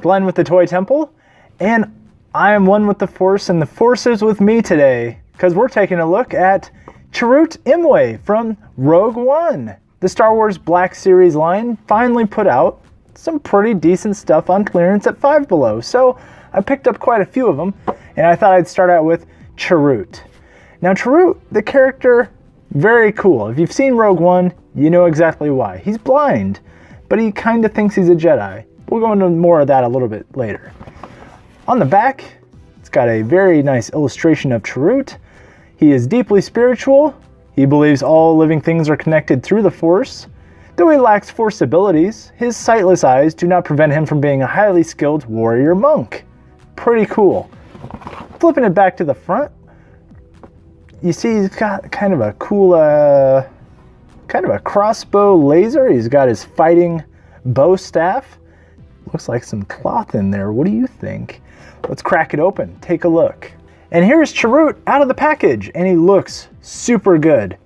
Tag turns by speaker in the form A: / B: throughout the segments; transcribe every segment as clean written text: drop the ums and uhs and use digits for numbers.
A: blend with the toy temple, and I am one with the Force, and the Force is with me today, because we're taking a look at Chirrut Imwe from Rogue One. The Star Wars Black Series line finally put out some pretty decent stuff on clearance at Five Below, so I picked up quite a few of them, and I thought I'd start out with Chirrut. Now Chirrut, the character, very cool. If you've seen Rogue One, you know exactly why. He's blind, but he kind of thinks he's a Jedi. We'll go into more of that a little bit later. On the back, it's got a very nice illustration of Chirrut. He is deeply spiritual. He believes all living things are connected through the Force. Though he lacks Force abilities, his sightless eyes do not prevent him from being a highly skilled warrior monk. Pretty cool. Flipping it back to the front, you see he's got kind of a cool, kind of a crossbow laser. He's got his fighting bow staff. Looks like some cloth in there. What do you think? Let's crack it open, take a look. And here's Chirrut out of the package, and he looks super good.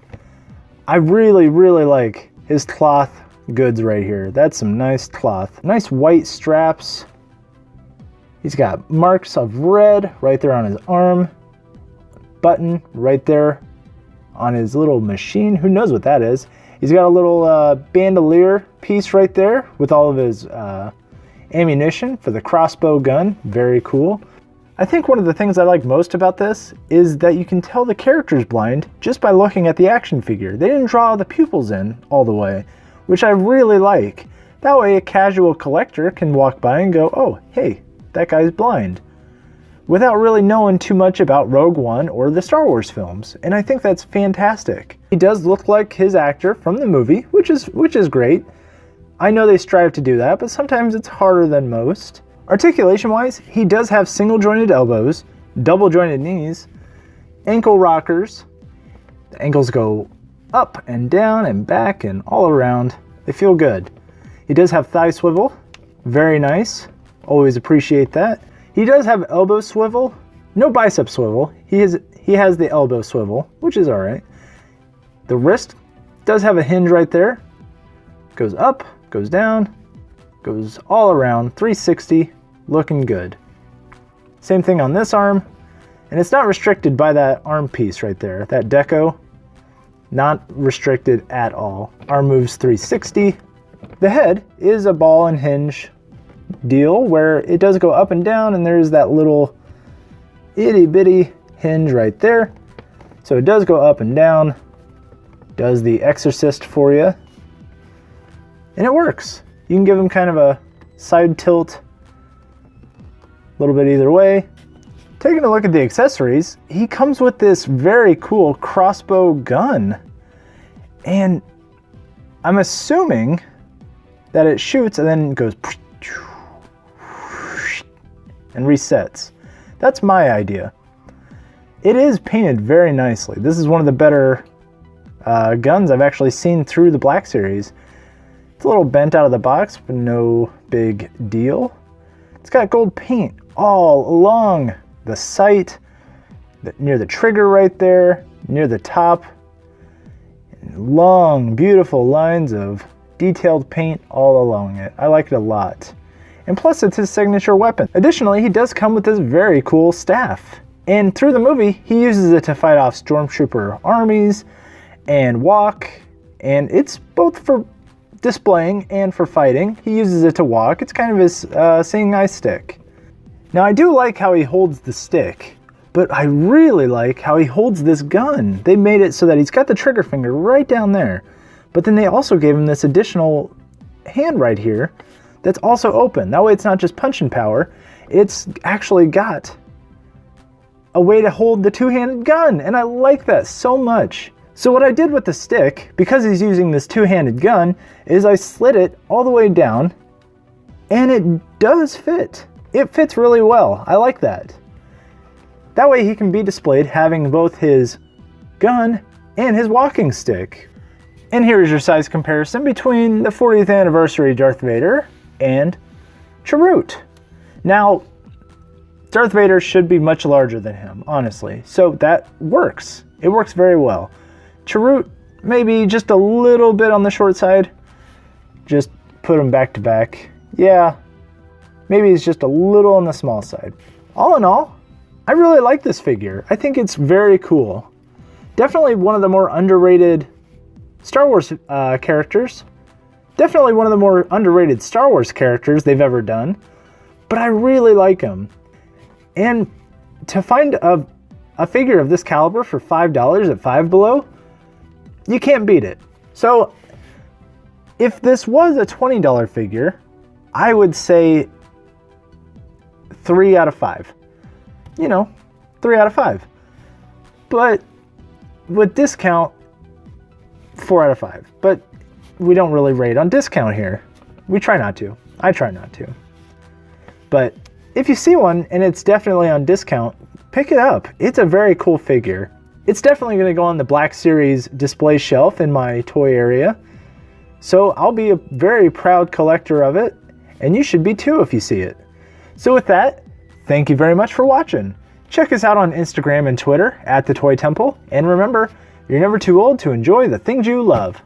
A: I really, really like his cloth goods right here. That's some nice cloth. Nice white straps. He's got marks of red right there on his arm. Button right there on his little machine. Who knows what that is? He's got a little bandolier piece right there with all of his ammunition for the crossbow gun. Very cool. I think one of the things I like most about this is that you can tell the character's blind just by looking at the action figure. They didn't draw the pupils in all the way, which I really like. That way a casual collector can walk by and go, oh, hey, that guy's blind, without really knowing too much about Rogue One or the Star Wars films, and I think that's fantastic. He does look like his actor from the movie, which is great. I know they strive to do that, but sometimes it's harder than most. Articulation-wise, he does have single-jointed elbows, double-jointed knees, ankle rockers. The ankles go up and down and back and all around. They feel good. He does have thigh swivel, very nice. Always appreciate that. He does have elbow swivel, no bicep swivel. He has the elbow swivel, which is all right. The wrist does have a hinge right there. Goes up, goes down, goes all around, 360, looking good. Same thing on this arm, and it's not restricted by that arm piece right there, that deco. Not restricted at all. Arm moves 360. The head is a ball and hinge deal where it does go up and down, and there's that little itty bitty hinge right there. So it does go up and down, does the exorcist for you, and it works. You can give him kind of a side tilt, a little bit either way. Taking a look at the accessories, he comes with this very cool crossbow gun, and I'm assuming that it shoots and then goes and resets. That's my idea. It is painted very nicely. This is one of the better guns I've actually seen through the Black Series. It's a little bent out of the box, but no big deal. It's got gold paint all along the sight, near the trigger right there, near the top. And long, beautiful lines of detailed paint all along it. I like it a lot. And plus it's his signature weapon. Additionally, he does come with this very cool staff. And through the movie, he uses it to fight off stormtrooper armies and walk. And it's both for displaying and for fighting. He uses it to walk. It's kind of his seeing eye stick. Now I do like how he holds the stick, but I really like how he holds this gun. They made it so that he's got the trigger finger right down there, but then they also gave him this additional hand right here that's also open. That way it's not just punching power, it's actually got a way to hold the two-handed gun, and I like that so much. So what I did with the stick, because he's using this two-handed gun, is I slid it all the way down, and it does fit. It fits really well. I like that. That way he can be displayed having both his gun and his walking stick. And here's your size comparison between the 40th anniversary Darth Vader and Chirrut. Now, Darth Vader should be much larger than him, honestly. So that works. It works very well. Chirrut, maybe just a little bit on the short side. Just put them back to back. Yeah, Maybe he's just a little on the small side. All in all, I really like this figure. I think it's very cool. Definitely one of the more underrated Star Wars characters. Definitely one of the more underrated Star Wars characters they've ever done. But I really like him. And to find a figure of this caliber for $5 at Five Below, you can't beat it. So if this was a $20 figure, I would say 3 out of 5. You know, 3 out of 5. But with discount, 4 out of 5. But we don't really rate on discount here. We try not to. I try not to. But if you see one and it's definitely on discount, pick it up. It's a very cool figure. It's definitely going to go on the Black Series display shelf in my toy area. So I'll be a very proud collector of it, and you should be too if you see it. So with that, thank you very much for watching. Check us out on Instagram and Twitter @TheToyTemple, and remember, you're never too old to enjoy the things you love.